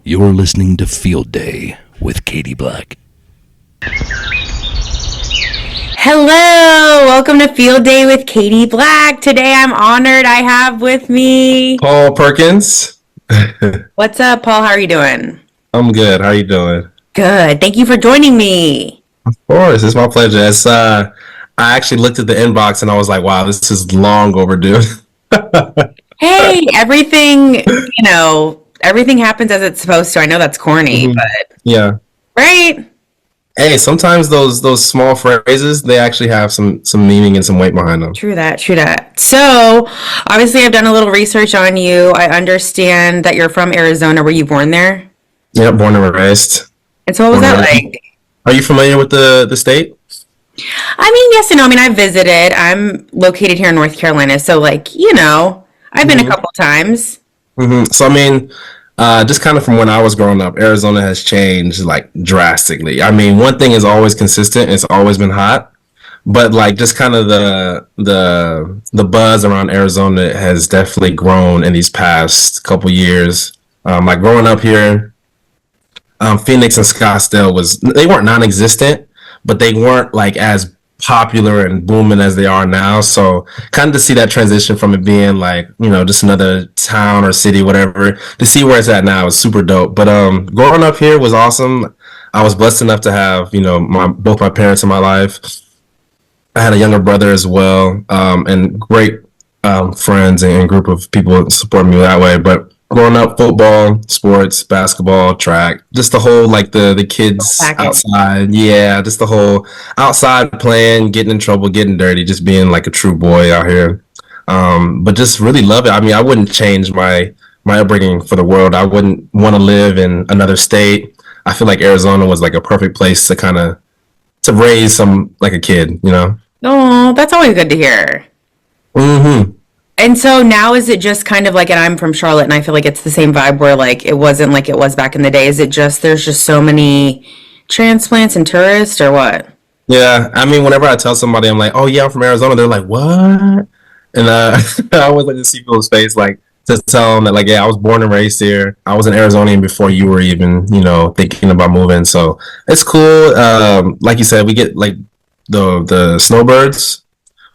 You're listening to Field Day with Katie Black. Hello, welcome to Field Day with Katie Black. Today I'm honored I have with me Paul Perkins. What's up, Paul? How are you doing? I'm good. How you doing? Good. Thank you for joining me. Of course, it's my pleasure. I actually looked at the inbox and I was like, wow, this is long overdue. Hey, everything happens as it's supposed to. I know that's corny, but Yeah. right? Hey, sometimes those small phrases, they actually have some meaning and some weight behind them. True that, true that. So, obviously I've done a little research on you. I understand that you're from Arizona. Were you born there? Yeah, born and raised. And so what was Born that and raised. like? Are you familiar with the state? I mean, yes and no. I mean, I've visited. I'm located here in North Carolina, so I've been a couple times. So I mean, just kind of from when I was growing up, Arizona has changed like drastically. I mean, one thing is always consistent; it's always been hot. But like, just kind of the buzz around Arizona has definitely grown in these past couple years. Like growing up here, Phoenix and Scottsdale they weren't non-existent, but they weren't like as popular and booming as they are now. So kind of to see that transition from it being like, just another town or city, whatever, to see where it's at now is super dope. But growing up here was awesome. I was blessed enough to have, both my parents in my life. I had a younger brother as well, and great friends and group of people supporting me that way. But growing up, football, sports, basketball, track, just the whole like the kids outside, yeah, just the whole outside playing, getting in trouble, getting dirty, just being like a true boy out here. But just really love it. I mean, I wouldn't change my upbringing for the world. I wouldn't want to live in another state. I feel like Arizona was like a perfect place to kind of to raise some like a kid, Oh, that's always good to hear. And so now is it just kind of like, and I'm from Charlotte and I feel like it's the same vibe where like it wasn't like it was back in the day. Is it just there's just so many transplants and tourists or what? Yeah, I mean, whenever I tell somebody, I'm like, "Oh yeah, I'm from Arizona," they're like, "What?" And I always like to see people's face, like to tell them that, like, yeah, I was born and raised here. I was an Arizonian before you were even, thinking about moving. So it's cool. Like you said, we get like the snowbirds.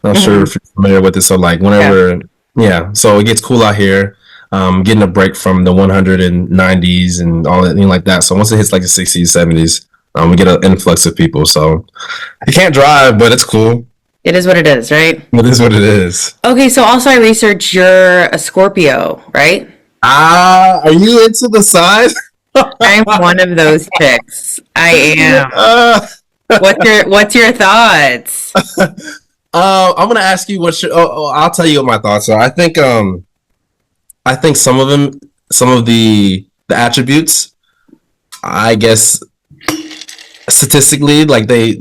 I'm not sure if you're familiar with it. So like whenever, yeah, so it gets cool out here. Getting a break from the 190s and all that, like that. So once it hits like the 60s, 70s, we get an influx of people. So you can't drive, but it's cool. It is what it is, right? It is what it is. Okay, so also I researched you're a Scorpio, right? Are you into the sign? I'm one of those chicks. I am. What's your thoughts? I'm gonna ask you I'll tell you what my thoughts are. I think some of the attributes, I guess, statistically, like they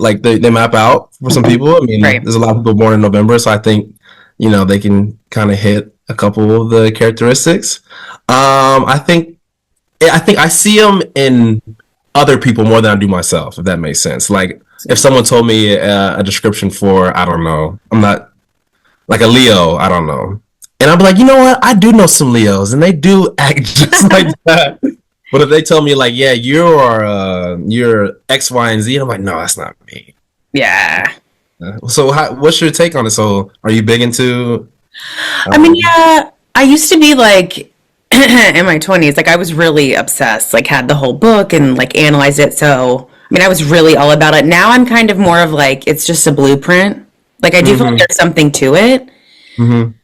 map out for some people. I mean, Right. there's a lot of people born in November, so I think they can kind of hit a couple of the characteristics. I think I see them in other people more than I do myself, if that makes sense. Like if someone told me a description for, I don't know, I'm not like a Leo, I don't know. And I'd be like, you know what? I do know some Leos and they do act just like that. But if they tell me like, yeah, you're X, Y, and Z, I'm like, no, that's not me. Yeah. So what's your take on it? So are you big into I mean, yeah, I used to be like in my 20s, like I was really obsessed, like had the whole book and like analyzed it. So, I mean, I was really all about it. Now I'm kind of more of like, it's just a blueprint. Like I do feel like there's something to it,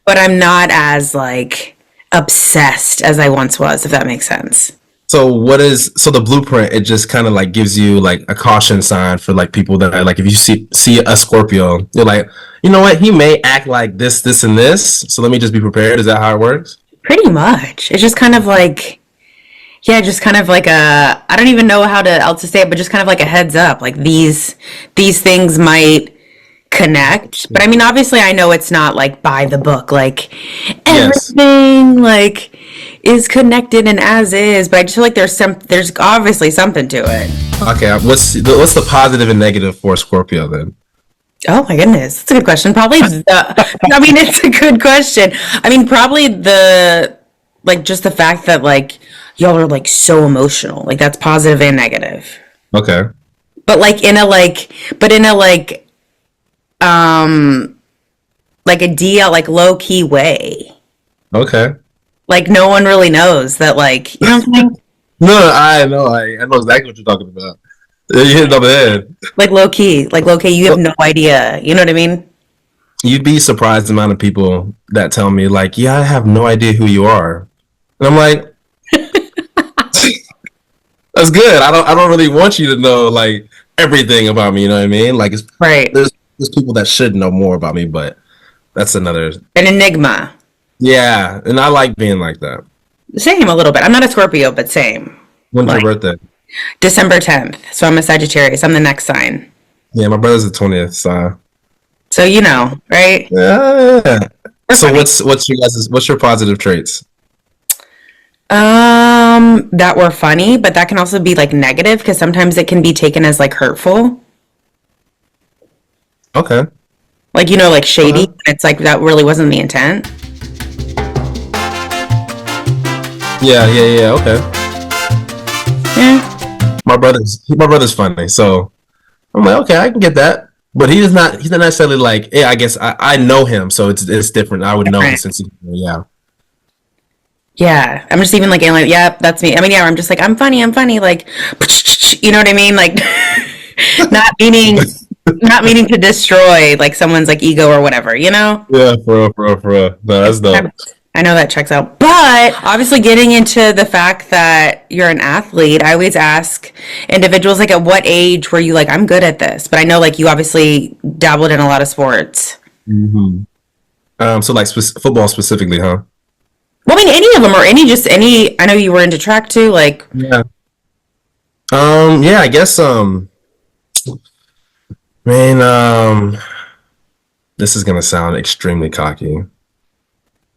but I'm not as like obsessed as I once was, if that makes sense. So the blueprint, it just kind of like gives you like a caution sign for like people that are like, if you see a Scorpio, you're like, you know what, he may act like this, and this. So let me just be prepared. Is that how it works? Pretty much. It's just kind of like, yeah, just kind of like I don't even know how to else to say it, but just kind of like a heads up. Like these things might connect. But I mean, obviously I know it's not like by the book, like Yes. everything like is connected and as is, but I just feel like there's obviously something to it. Okay. What's the positive and negative for Scorpio then? Oh my goodness, that's a good question. Probably I mean, it's a good question. I mean, probably just the fact that like y'all are like so emotional. Like that's positive and negative. Okay. But like in a like but in a like a DL like low key way. Okay. Like no one really knows that like you know what I'm saying? No, I know. I know exactly what you're talking about. You hit it on the head. Like low key, you have Well, no idea. You know what I mean? you'd be surprised the amount of people that tell me, like, yeah, I have no idea who you are. And I'm like, that's good. I don't really want you to know like everything about me, you know what I mean? Like Right. there's people that should know more about me, but that's another. An enigma. Yeah, and I like being like that. Same a little bit. I'm not a Scorpio, but same. When's your Like birthday? December 10th. So I'm a Sagittarius. I'm the next sign. Yeah, my brother's the 20th, so So you know, right? yeah. We're So funny. what's your positive traits? That were funny, but that can also be like negative because sometimes it can be taken as like hurtful. Okay. Like, you know, like shady. Okay. It's like that really wasn't the intent. Yeah. Okay. Yeah. My brother's funny, so I'm like, okay, I can get that. But he's not necessarily like, yeah, I guess I know him, so it's different. I would know his Different. sense of humor, yeah. Yeah. I'm just even like, yeah, that's me. I mean, yeah, I'm just like, I'm funny. I'm funny. Like, you know what I mean? Like, not meaning, not meaning to destroy like someone's like ego or whatever, you know? Yeah, for real. No, that's dope. I know that checks out. But obviously, getting into the fact that you're an athlete, I always ask individuals, like, at what age were you like, I'm good at this? But I know, like, you obviously dabbled in a lot of sports. Hmm. So like football specifically, huh? Well, I mean, any of them or just any, I know you were into track too. Like, Yeah. Yeah, I guess, man, this is gonna sound extremely cocky.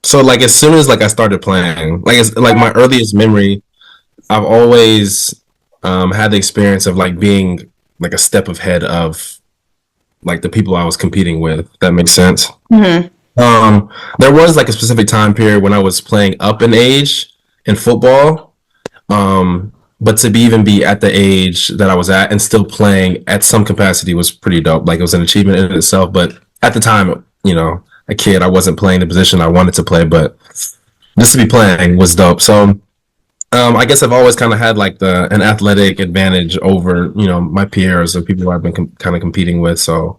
So like as soon as like I started playing, like it's like my earliest memory, I've always had the experience of like being like a step ahead of like the people I was competing with. If that makes sense. mhm. There was like a specific time period when I was playing up in age in football. But to be at the age that I was at and still playing at some capacity was pretty dope. Like it was an achievement in itself. But at the time, a kid, I wasn't playing the position I wanted to play, but just to be playing was dope. So I guess I've always kind of had like the an athletic advantage over my peers or people I've been kind of competing with. So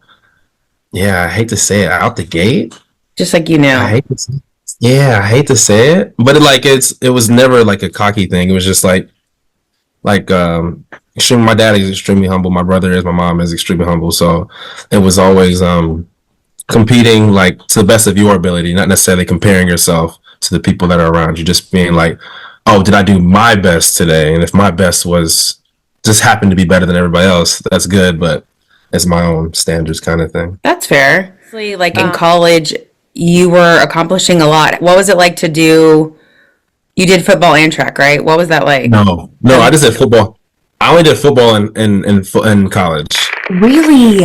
yeah, I hate to say it out the gate. Just like you I know. hate to say, yeah, I hate to say it, but it was never like a cocky thing. It was just like extremely. My dad is extremely humble. My brother is. My mom is extremely humble. So it was always competing like to the best of your ability, not necessarily comparing yourself to the people that are around you. Just being like, oh, did I do my best today? And if my best was just happened to be better than everybody else, that's good. But it's my own standards kind of thing. That's fair. Obviously, like in college, you were accomplishing a lot. What was it like to do? You did football and track, right? What was that like? No, I just did football. I only did football in college. Really?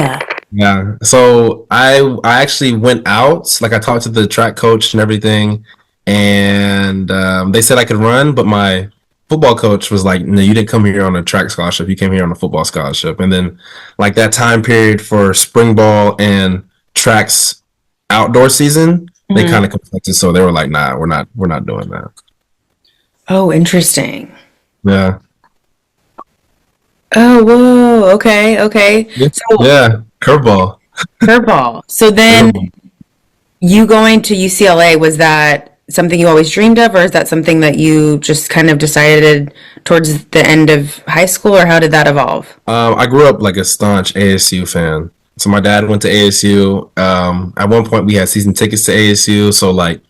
Yeah. So I actually went out, like I talked to the track coach and everything, and they said I could run, but my football coach was like, "No, you didn't come here on a track scholarship. You came here on a football scholarship." And then like that time period for spring ball and tracks outdoor season, they Mhm. kind of conflicted. So they were like, "Nah, we're not doing that." Oh, interesting. Yeah. Oh, whoa. Okay, okay. Yeah. So, Yeah. Curveball. curveball. So then Curveball. you going to UCLA, was that something you always dreamed of, or is that something that you just kind of decided towards the end of high school, or how did that evolve? I grew up like a staunch ASU fan. So my dad went to ASU. At one point, we had season tickets to ASU. So like,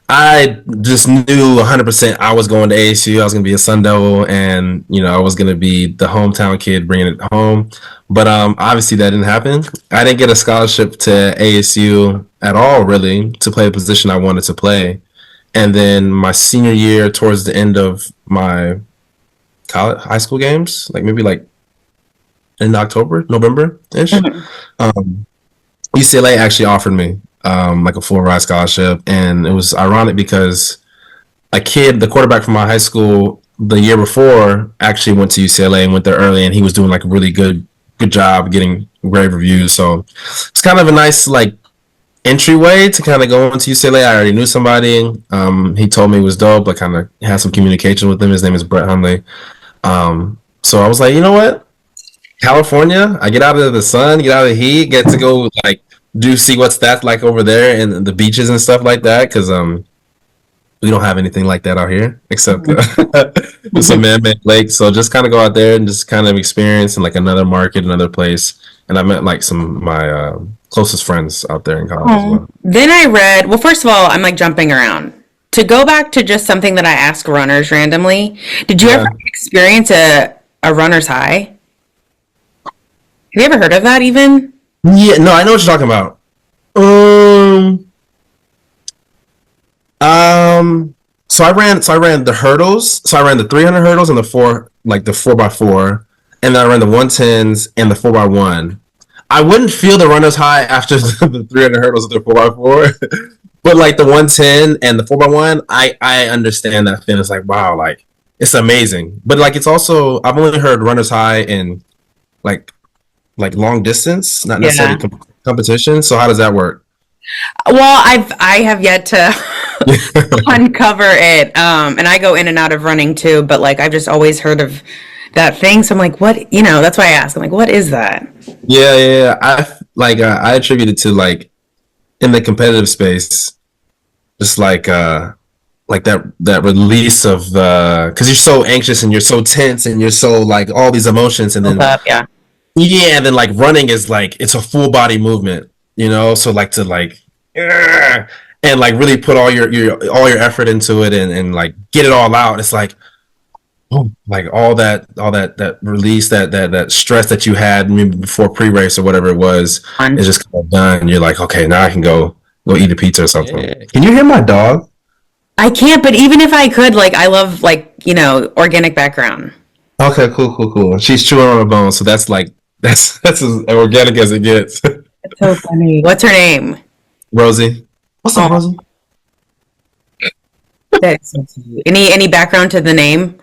I just knew 100% I was going to ASU. I was going to be a Sun Devil, and I was going to be the hometown kid bringing it home. But obviously that didn't happen. I didn't get a scholarship to ASU at all, really, to play the position I wanted to play. And then my senior year, towards the end of my high school games, like maybe like in October, November ish. Mhm. UCLA actually offered me like a full ride scholarship, and it was ironic because the quarterback from my high school, the year before actually went to UCLA and went there early, and he was doing like a really good job getting great reviews. So it's kind of a nice like entryway to kind of go into UCLA. I already knew somebody. He told me it was dope. I kind of had some communication with him. His name is Brett Hundley. So I was like, you know what? California, I get out of the sun, get out of the heat, get to go like see what's that like over there and the beaches and stuff like that. Because we don't have anything like that out here except some man-made lakes. So just kind of go out there and just kind of experience in like another market, another place. And I met like some of my closest friends out there in college as well. Then I read, well, first of all, I'm like jumping around. To go back to just something that I ask runners randomly, did you ever experience a runner's high? Have you ever heard of that even? Yeah, no, I know what you're talking about. So I ran the hurdles. So I ran the 300 hurdles and the 4x4, and then I ran the 110s and the 4x1. I wouldn't feel the runner's high after the 300 hurdles and the 4x4, but like the 110 and the 4x1, I understand that feeling. It's like, wow, like it's amazing. But like it's also, I've only heard runner's high in like long distance, not necessarily competition. So how does that work? Well, I have yet to uncover it. And I go in and out of running too, but like I've just always heard of that thing. So I'm like, what, that's why I ask. I'm like, what is that? Yeah. I attribute it to like in the competitive space, just like that release of because you're so anxious and you're so tense and you're so like all these emotions, and then and then like running is like it's a full body movement, so like to like and like really put all your effort into it and like get it all out. It's like like all that release, that stress that you had maybe before pre-race or whatever it was is just kind of done. You're like, okay, now I can go eat a pizza or something. Yeah. Can you hear my dog? I can't, but even if I could, like I love like organic background. Okay, cool. She's chewing on a bone, so that's as organic as it gets. That's so funny. What's her name? Rosie. What's up, Rosie? That's so cute. Any background to the name?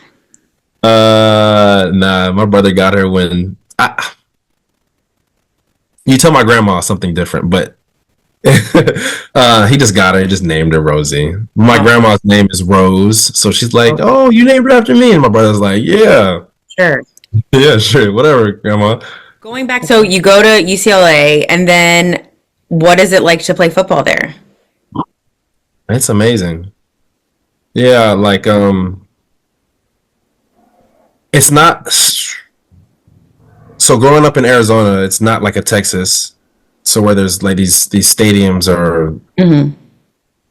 Nah, my brother got her when you tell my grandma something different, but he just got her. He just named her Rosie. My grandma's name is Rose, so she's like, "Oh, you named her after me," and my brother's like, "Yeah, sure, yeah, sure, whatever, grandma." Going back, so you go to UCLA, and then what is it like to play football there? It's amazing. Yeah, like it's not. So growing up in Arizona, it's not like a Texas. So where there's like these stadiums are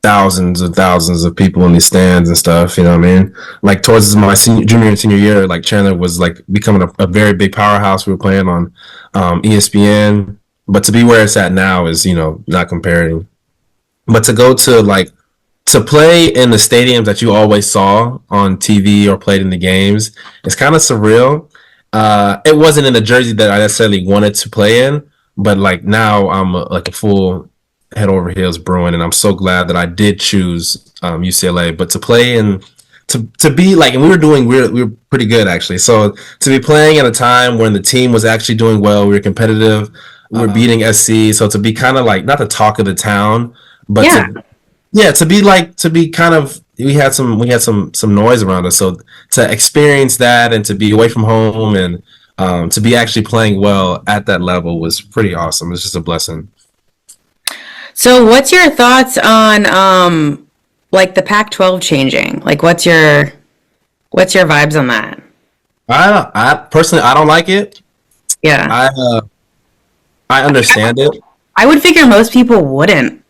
thousands of people in these stands and stuff. You know what I mean? Like towards my junior and senior year, like Chandler was like becoming a very big powerhouse. We were playing on ESPN, but to be where it's at now is not comparing. But to go to play in the stadiums that you always saw on TV or played in the games, it's kind of surreal. It wasn't in the jersey that I necessarily wanted to play in, but like now I'm like a full head over heels Bruin, and I'm so glad that I did choose UCLA. But to play and to be like, and we were pretty good actually. So to be playing at a time when the team was actually doing well, we were competitive, we were beating SC. So to be kind of like not the talk of the town, but to be kind of, we had some noise around us. So to experience that and to be away from home and to be actually playing well at that level was pretty awesome. It's just a blessing. So what's your thoughts on like the Pac-12 changing? Like what's your vibes on that? I personally, I don't like it. Yeah. I understand it. I would figure most people wouldn't,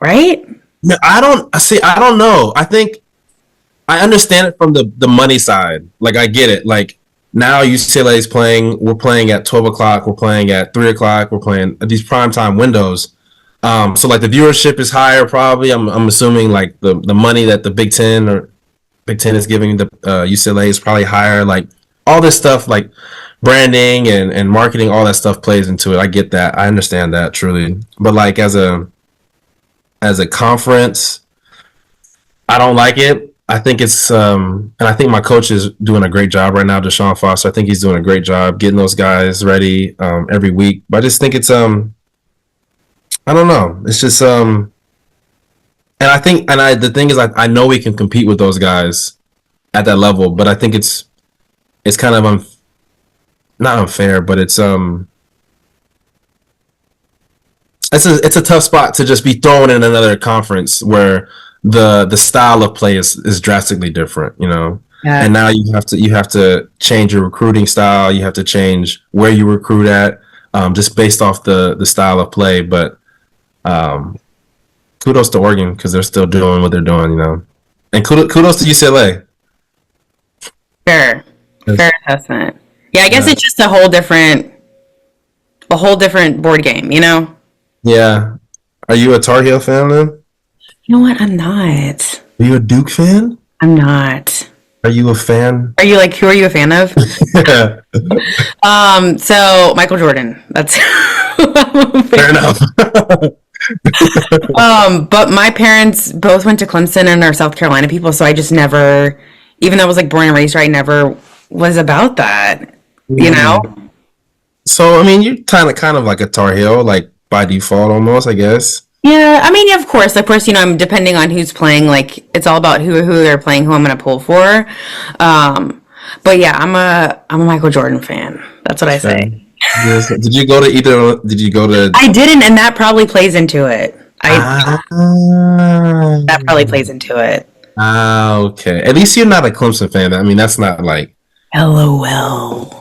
right? No, I don't know. I think I understand it from the money side. Like I get it. Like now UCLA is playing. We're playing at 12 o'clock. We're playing at 3 o'clock. We're playing at these primetime windows. So like the viewership is higher probably. I'm assuming like the money that the Big Ten is giving the UCLA is probably higher. Like all this stuff like branding and marketing, all that stuff plays into it. I get that. I understand that truly. But like as a conference, I don't like it. I think it's and I think my coach is doing a great job right now, Deshaun Foster. I think he's doing a great job getting those guys ready every week. But I just think it's I don't know. It's just and I think the thing is I know we can compete with those guys at that level, but I think it's kind of not unfair, but it's a tough spot to just be thrown in another conference where the style of play is drastically different, you know. Yeah. And now you have to change your recruiting style. You have to change where you recruit at, just based off the style of play. But kudos to Oregon because they're still doing what they're doing, you know. And kudos to UCLA. Fair assessment. Yeah, I guess it's just a whole different board game, you know? Yeah. Are you a Tar Heel fan then? You know what? I'm not. Are you a Duke fan? I'm not. Are you a fan? Are you who are you a fan of? Yeah. So Michael Jordan. That's who I'm a fan Fair enough. But my parents both went to Clemson and are South Carolina people, so I just never, even though I was born and raised here, I never was about that, you know? So, I mean, you're kind of like a Tar Heel, like by default almost, I guess. Yeah, I mean, of course, you know, I'm depending on who's playing, it's all about who they're playing, who I'm going to pull for. But yeah, I'm a Michael Jordan fan. That's what I say. Yes. Did you go to I didn't, and that probably plays into it. That probably plays into it. Okay. At least you're not a Clemson fan. I mean, that's not like LOL.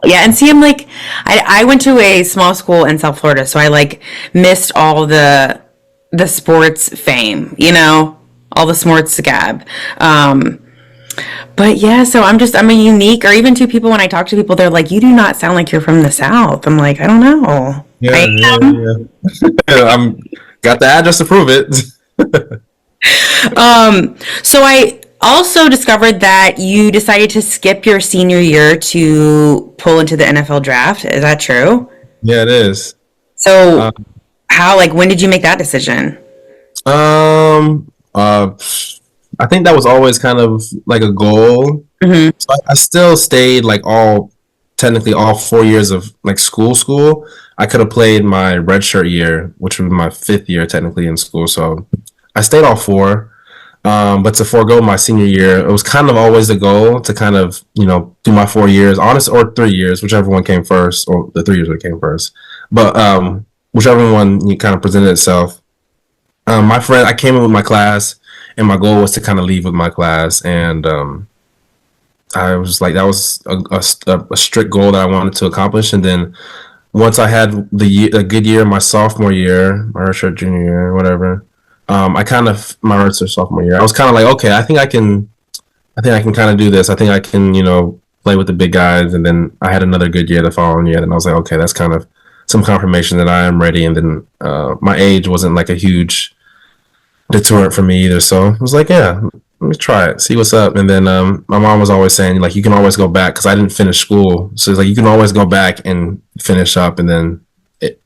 Yeah, and see, I went to a small school in South Florida, so I missed all the sports fame, you know, all the sports scab. But yeah, so I'm a unique, or even to people when I talk to people, they're like, you do not sound like you're from the South. I'm like, I don't know. yeah. I'm got the address to prove it. So I also discovered that you decided to skip your senior year to pull into the NFL draft. Is that true? Yeah, it is. So how, when did you make that decision? I think that was always kind of like a goal. Mm-hmm. So I still stayed technically all 4 years of school. I could have played my redshirt year, which would be my 5th year technically in school. So I stayed all 4. But to forego my senior year, it was kind of always the goal to kind of, you know, do my 4 years, honest, or 3 years, whichever one came first, or the 3 years that came first. But whichever one you kind of presented itself. My friend, I came in with my class, and my goal was to kind of leave with my class, and I was that was a strict goal that I wanted to accomplish. And then once I had a good year, my sophomore year, my redshirt junior year, whatever. My redshirt sophomore year, I was kind of okay, I think I can kind of do this. I think I can, you know, play with the big guys. And then I had another good year the following year, and I was like, okay, that's kind of some confirmation that I am ready. And then my age wasn't a huge deterrent for me either. So I was like, yeah, let me try it, see what's up. And then my mom was always saying, you can always go back, because I didn't finish school. So it's you can always go back and finish up, and then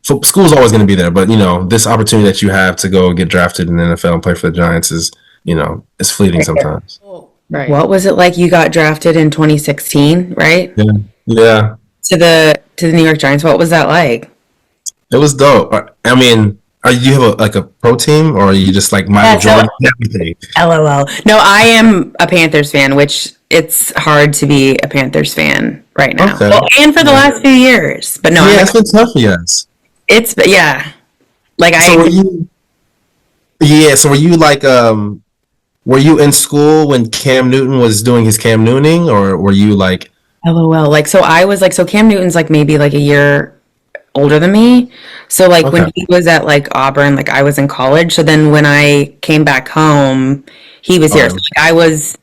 school's always going to be there. But, you know, this opportunity that you have to go get drafted in the NFL and play for the Giants is, you know, it's fleeting sometimes. Right. What was it like? You got drafted in 2016, right? Yeah. To the New York Giants. What was that like? It was dope. I mean, you have a pro team, or are you just Michael Jordan and everything? LOL. No, I am a Panthers fan, which it's hard to be a Panthers fan right now. Okay. Well, and for the last few years. But no, it's been tough for you guys. Yeah. So were you were you in school when Cam Newton was doing his Cam Newtoning, or were you LOL. So I was so Cam Newton's maybe a year older than me. So when he was at Auburn, I was in college. So then when I came back home, he was here. So I was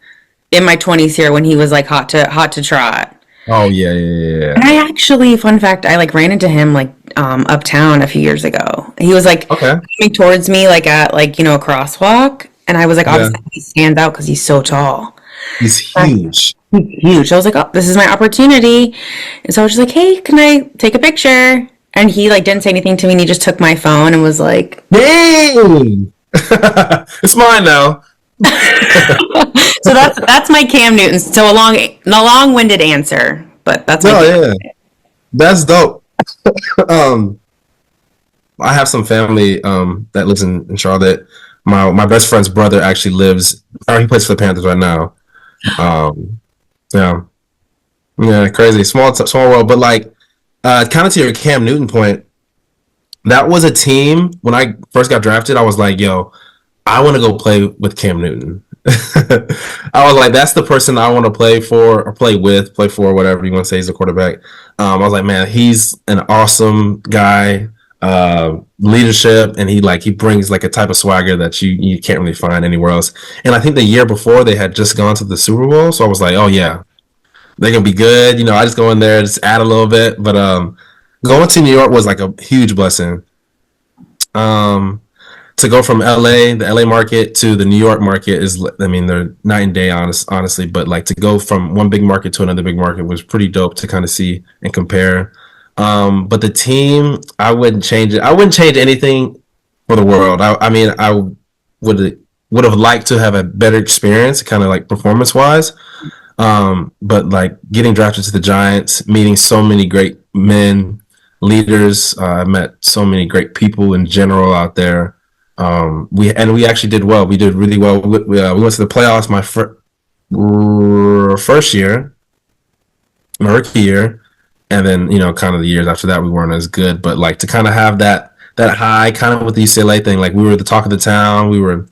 in my 20s here when he was hot to trot. Oh yeah. And I actually, fun fact, I ran into him uptown a few years ago. He was coming towards me at you know, a crosswalk, and I was obviously he stands out because he's so tall. He's huge. Huge. I was oh, this is my opportunity. And so I was just hey, can I take a picture? And he didn't say anything to me, and he just took my phone and was "Hey, it's mine now." So that's my Cam Newton. So a long-winded answer, but that's my No, Cam. yeah, that's dope. um, I have some family that lives in Charlotte. My best friend's brother actually lives, or he plays for the Panthers right now. Um, yeah, yeah, crazy, small world. But like, kind of to your Cam Newton point, that was a team when I first got drafted. I was like, yo, I want to go play with Cam Newton. I was like, that's the person I want to play for or play for, whatever you want to say. He's a quarterback. I was like, man, he's an awesome guy, leadership, and he brings like a type of swagger that you can't really find anywhere else. And I think the year before they had just gone to the Super Bowl, so I was like, oh yeah, they're gonna be good. I just go in there, just add a little bit. But going to New York was like a huge blessing. Um, to go from the LA market to the New York market is, I mean, they're night and day, honestly. But like to go from one big market to another big market was pretty dope to kind of see and compare. But the team, I wouldn't change it. I wouldn't change anything for the world. I mean, I would have liked to have a better experience, kind of like performance wise. But like getting drafted to the Giants, meeting so many great men, leaders, I met so many great people in general out there. We actually did well. We did really well. We went to the playoffs first year, my rookie year, and then kind of the years after that we weren't as good. But like to kind of have that high, kind of with the UCLA thing, like we were the talk of the town. We were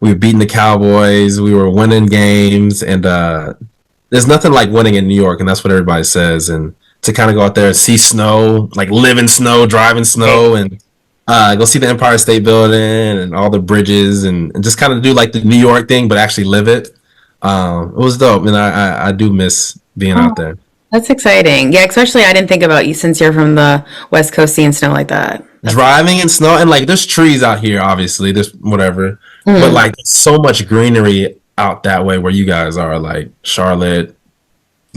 beating the Cowboys. We were winning games, and there's nothing like winning in New York, and that's what everybody says. And to kind of go out there and see snow, like live in snow, drive in snow, and go see the Empire State Building and all the bridges, and just kind of do like the New York thing, but actually live it. It was dope, and I do miss being out there. That's exciting. Yeah, especially I didn't think about you since you're from the West Coast seeing snow like that. Driving in snow, and like there's trees out here, obviously, there's whatever, but like so much greenery out that way where you guys are, like Charlotte,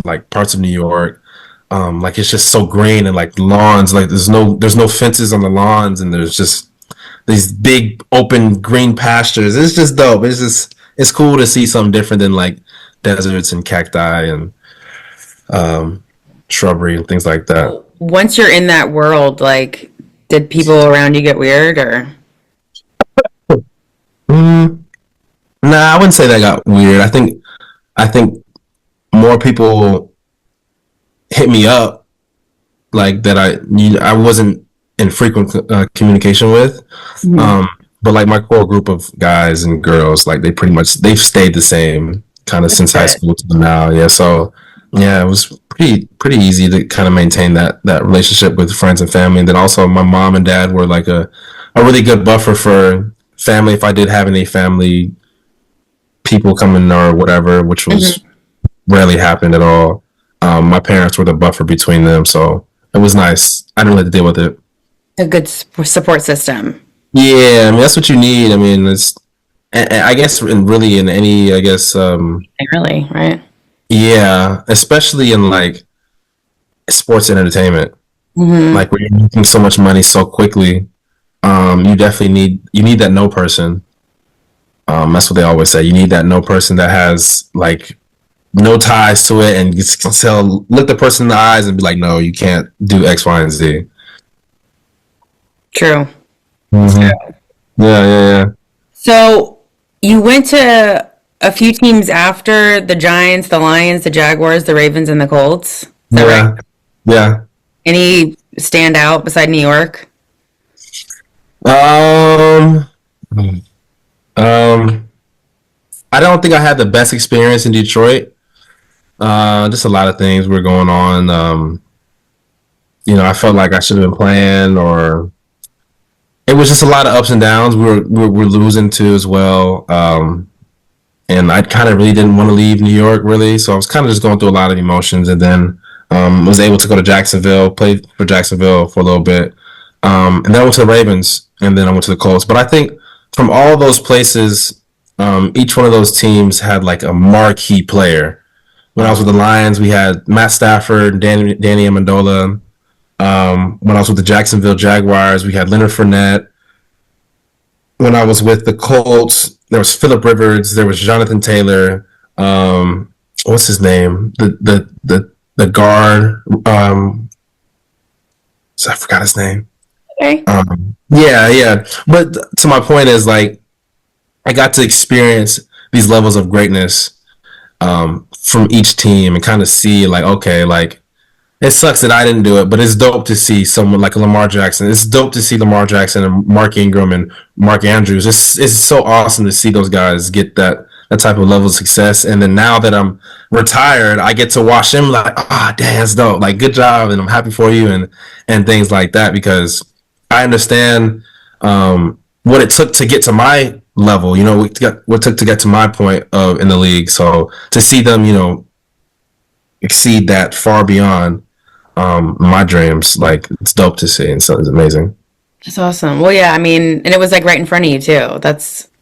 like parts of New York. Like it's just so green, and like lawns, like there's no fences on the lawns, and there's just these big open green pastures. It's just dope. It's cool to see something different than like deserts and cacti and shrubbery and things like that. Once you're in that world, like, did people around you get weird or? Nah, I wouldn't say that got weird. I think more people hit me up like that I wasn't in frequent communication with. But like my core group of guys and girls, like they've stayed the same kind of since high school to now. Yeah, so yeah, it was pretty easy to kind of maintain that relationship with friends and family. And then also my mom and dad were like a really good buffer for family if I did have any family people coming or whatever, which was rarely happened at all. My parents were the buffer between them, so it was nice. I didn't really have to deal with it. A good support system. Yeah, I mean that's what you need. I mean, I guess in any, I guess. Really, right? Yeah, especially in like sports and entertainment, like where you're making so much money so quickly. You definitely need that no person. That's what they always say. You need that no person that has like no ties to it, and you can look the person in the eyes and be like, no, you can't do X, Y, and Z. True. Yeah. So you went to a few teams after the Giants, the Lions, the Jaguars, the Ravens, and the Colts. Is that right? Yeah. Any stand out beside New York? I don't think I had the best experience in Detroit. Just a lot of things were going on. I felt like I should have been playing, or it was just a lot of ups and downs. We're losing too as well. And I kind of really didn't want to leave New York really, so I was kind of just going through a lot of emotions, and then was able to go to Jacksonville, play for Jacksonville for a little bit, and then I went to the Ravens, and then I went to the Colts. But I think from all those places, each one of those teams had like a marquee player. When I was with the Lions, we had Matt Stafford, Danny Amendola. When I was with the Jacksonville Jaguars, we had Leonard Fournette. When I was with the Colts, there was Phillip Rivers, there was Jonathan Taylor. What's his name? The guard. So I forgot his name. Okay. Yeah. But to my point is like I got to experience these levels of greatness from each team and kind of see like, okay, like it sucks that I didn't do it, but it's dope to see someone like Lamar Jackson. It's dope to see Lamar Jackson and Mark Ingram and Mark Andrews. It's so awesome to see those guys get that type of level of success. And then now that I'm retired, I get to watch them like, damn, that's dope. Like, good job, and I'm happy for you, and things like that, because I understand what it took to get to my level. You know, what it took to get to my point of in the league. So to see them, you know, exceed that far beyond my dreams, like, it's dope to see, and so it's amazing. That's awesome. Well, yeah, I mean, and it was like right in front of you too.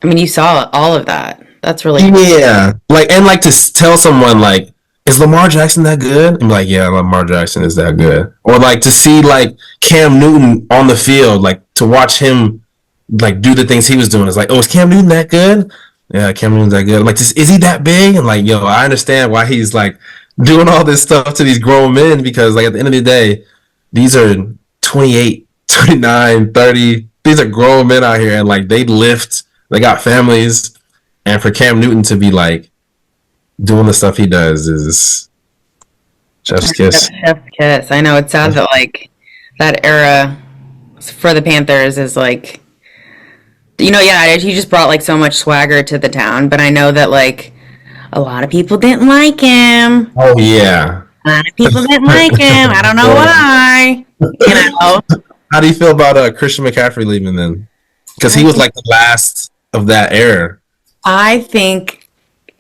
You saw all of that. That's really cool. Yeah, like to tell someone like, is Lamar Jackson that good? I'm like, yeah, Lamar Jackson is that good. Or like to see like Cam Newton on the field, like to watch him like do the things he was doing. It's like, oh, is Cam Newton that good? Yeah, Cam Newton's that good. I'm like, is he that big? And like, yo, I understand why he's like doing all this stuff to these grown men, because like at the end of the day, these are 28, 29, 30. These are grown men out here, and like they lift, they got families. And for Cam Newton to be like doing the stuff he does is chef's kiss. Chef's kiss. I know it's sad that like that era for the Panthers is like, yeah, he just brought like so much swagger to the town. But I know that like a lot of people didn't like him. Oh yeah, a lot of people didn't like him. I don't know why. How do you feel about Christian McCaffrey leaving then? Because he was like the last of that era. I think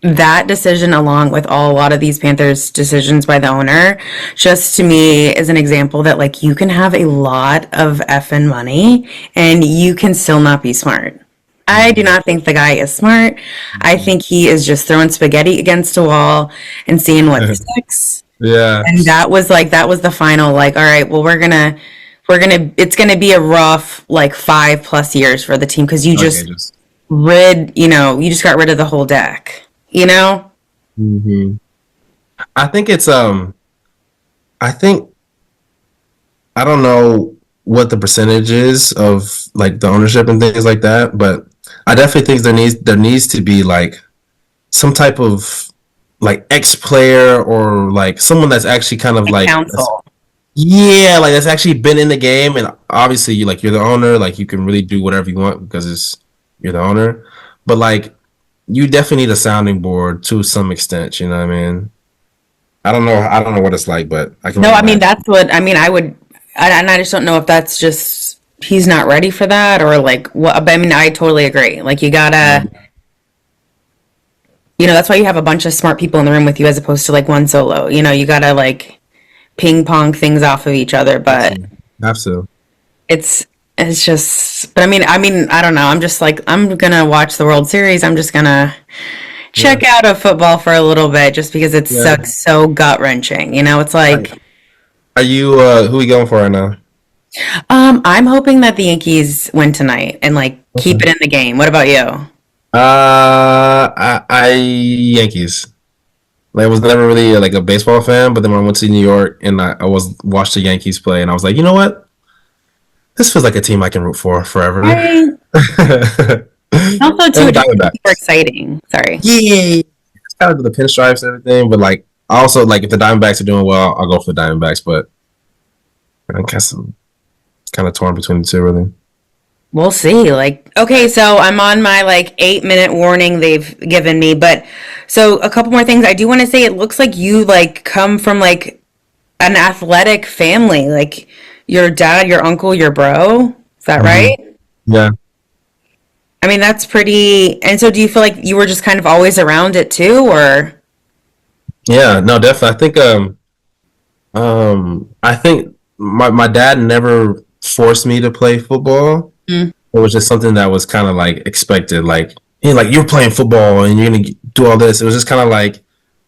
that decision, along with a lot of these Panthers decisions by the owner, just to me is an example that like you can have a lot of effing money and you can still not be smart. I do not think the guy is smart. I think he is just throwing spaghetti against a wall and seeing what sticks. Yeah. And that was the final, like, all right, well, it's gonna be a rough like 5+ years for the team, because you just got rid of the whole deck, Mm-hmm. I think it's I don't know what the percentage is of like the ownership and things like that, but I definitely think there needs to be like some type of like ex-player, or like someone that's actually kind of like counsel. Like that's actually been in the game, and obviously you're the owner, like you can really do whatever you want because you're the owner, but like you definitely need a sounding board to some extent. You know what I mean? I don't know what it's like, but I can. No, I mean that's what I mean. I just don't know if that's just he's not ready for that, or like what. But I mean, I totally agree. Like you gotta, that's why you have a bunch of smart people in the room with you, as opposed to like one solo. You gotta like ping pong things off of each other. But absolutely, it's just. But I mean, I don't know. I'm just like, I'm gonna watch the World Series. I'm just gonna check out of football for a little bit, just because it sucks so gut wrenching. It's like. Are you who are you going for right now? I'm hoping that the Yankees win tonight and like keep it in the game. What about you? I Yankees. Like, I was never really like a baseball fan, but then when I went to New York and I watched the Yankees play, and I was like, you know what? This feels like a team I can root for forever. Also, too, it's super exciting. Sorry. Yeah, it's kind of the pinstripes and everything, but like. Also, like if the Diamondbacks are doing well, I'll go for the Diamondbacks. But I guess I'm kind of torn between the two, really. We'll see. Like, okay, so I'm on my like 8-minute warning they've given me, but so a couple more things. I do want to say it looks like you like come from like an athletic family, like your dad, your uncle, your bro. Is that right? Yeah. I mean, that's pretty. And so, do you feel like you were just kind of always around it too, or? Yeah, no, definitely. I think my dad never forced me to play football. It was just something that was kind of like expected. Like, hey, like you're playing football and you're gonna do all this. It was just kind of like,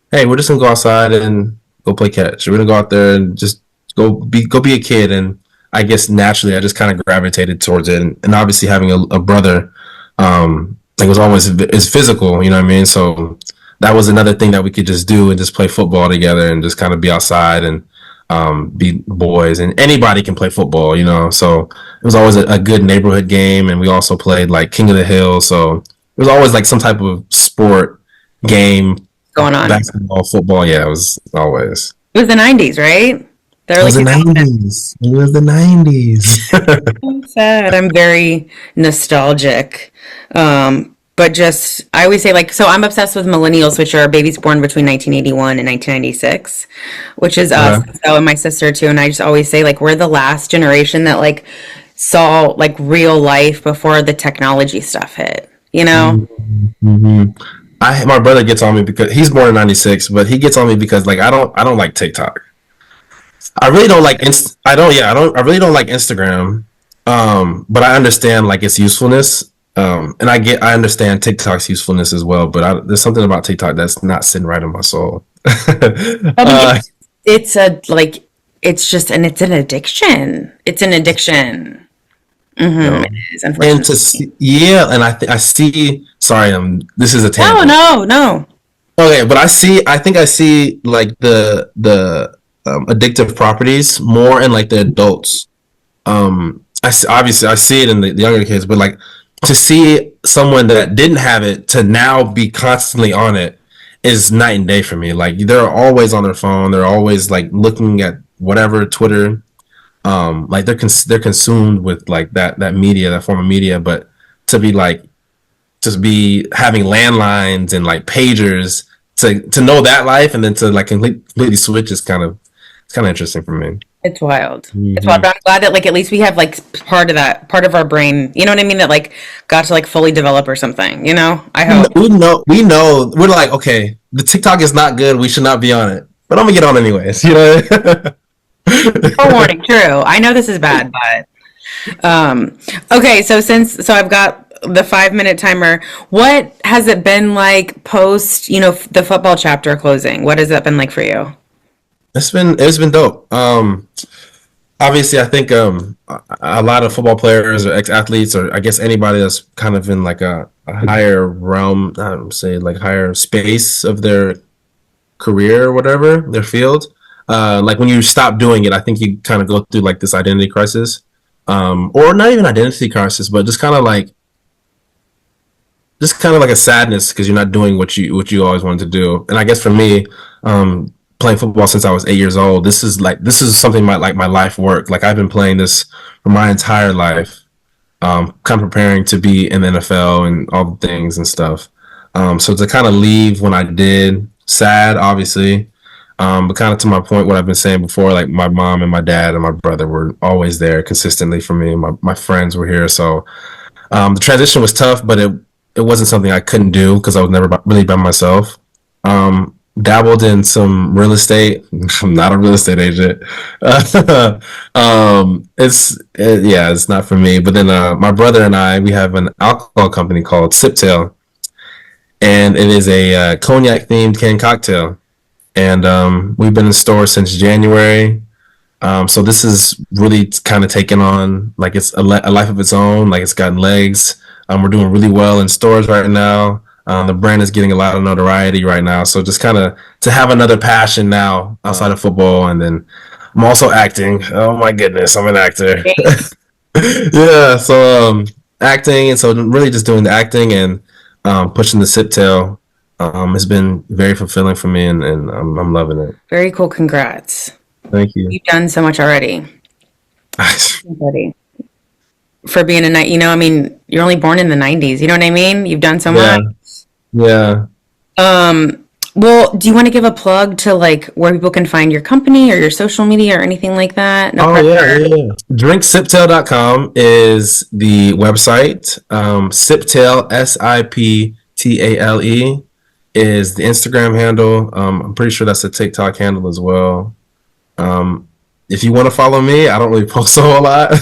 hey, we're just gonna go outside and go play catch. We're gonna go out there and just go be a kid. And I guess naturally, I just kind of gravitated towards it. And obviously, having a brother, and Like it was always it's physical, you know what I mean? So that was another thing that we could just do and just play football together and just kind of be outside and be boys. And anybody can play football, you know. So it was always a good neighborhood game, and we also played like King of the Hill. So it was always like some type of sport game, Going on. basketball, football. Yeah, it was always. It was the 90s, right? The It early was the 2000s. 90s. It was the 90s. I'm sad. I'm very nostalgic. But just, I always say, like, so I'm obsessed with millennials, which are babies born between 1981 and 1996, which is us. So, and my sister too. And I just always say, like, we're the last generation that, like, saw, like, real life before the technology stuff hit, you know? Hmm. My brother gets on me because he's born in '96, but he gets on me because like I don't like TikTok. I really don't like I really don't like Instagram. But I understand like its usefulness. And I understand TikTok's usefulness as well. But there's something about TikTok that's not sitting right in my soul. I mean, it's a, like, it's just, and it's an addiction. It's an addiction. No. It is, And to unfortunately. see, yeah, and I see. Sorry, this is a No, tangent. no, no. Okay, but I think I see like the addictive properties more in like the adults. Obviously I see it in the younger kids, but like to see someone that didn't have it to now be constantly on it is night and day for me. Like they're always on their phone, they're always like looking at whatever Twitter, like they're consumed with like that media, that form of media, but to be like just be having landlines and like pagers to know that life and then to like completely switch is it's kind of interesting for me. It's wild. It's wild. Hmm. But I'm glad that, like, at least we have like part of that, part of our brain. You know what I mean? That like got to like fully develop or something. You know? I hope. We're like, okay, the TikTok is not good. We should not be on it, but I'm gonna get on anyways. You know. Forewarning. True. I know this is bad, but okay. So I've got the 5 minute timer. What has it been like post? You know, the football chapter closing. What has that been like for you? It's been dope. Obviously, I think a lot of football players or ex athletes, or I guess anybody that's kind of in like a higher realm, I don't say like higher space of their career or whatever, their field. Like when you stop doing it, I think you kind of go through like this identity crisis, or not even identity crisis, but just kind of like a sadness because you're not doing what you always wanted to do. And I guess for me, playing football since I was 8 years old, this is something my life work. Like I've been playing this for my entire life, kind of preparing to be in the NFL and all the things and stuff. So to kind of leave when I did, sad, obviously, but kind of to my point, what I've been saying before, like my mom and my dad and my brother were always there consistently for me. My friends were here, so the transition was tough, but it wasn't something I couldn't do because I was never really by myself. Dabbled in some real estate. I'm not a real estate agent. Yeah, it's not for me. But then my brother and I, we have an alcohol company called Siptail, and it is a cognac themed canned cocktail. And we've been in store since January. So this is really kind of taken on like it's a life of its own. Like it's gotten legs. We're doing really well in stores right now. The brand is getting a lot of notoriety right now. So just kind of to have another passion now outside of football, and then I'm also acting. Oh my goodness, I'm an actor. Yeah, so acting, and so really just doing the acting and pushing the sip tail has been very fulfilling for me, and I'm loving it. Very cool. Congrats. Thank you. You've done so much already. Buddy. For being a night, you know, I mean, you're only born in the 90s. You know what I mean? You've done so Yeah, much. yeah. Well, do you want to give a plug to like where people can find your company or your social media or anything like that? No Oh yeah, pressure. yeah, yeah. Drinksiptail.com is the website. Siptail, Siptale is the Instagram handle. I'm pretty sure that's the TikTok handle as well. If you want to follow me, I don't really post a whole lot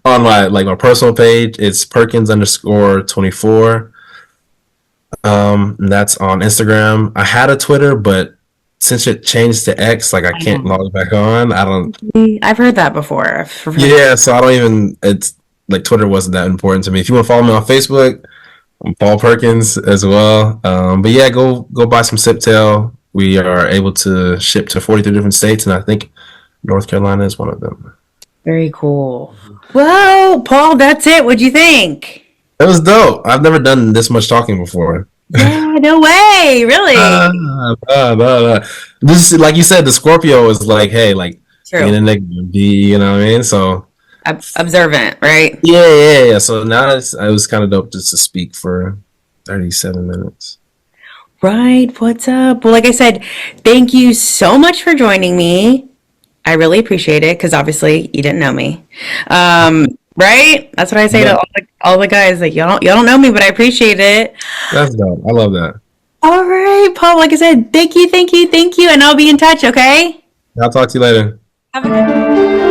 on my personal page. It's Perkins underscore 24. And that's on Instagram. I had a Twitter, but since it changed to X, like I I can't know. log back on. I don't. I've heard that before. Yeah, so I don't even. It's like Twitter wasn't that important to me. If you want to follow me on Facebook, Paul Perkins as well. But yeah, go buy some Sip Tail. We are able to ship to 43 different states, and I think North Carolina is one of them. Very cool. Well, Paul, that's it. What'd you think? It was dope. I've never done this much talking before. Yeah, no way. Really? This is like you said, the Scorpio is like, hey, like being True. a nigga, be you know what I mean? So Observant, right? yeah. So now it was kind of dope just to speak for 37 minutes. Right. What's up? Well, like I said, thank you so much for joining me. I really appreciate it because obviously you didn't know me. Right? That's what I say to But all the guys. Like y'all don't know me, but I appreciate it. that's dope. I love that. All right, Paul. Like I said, thank you, and I'll be in touch. Okay. I'll talk to you later. Have a good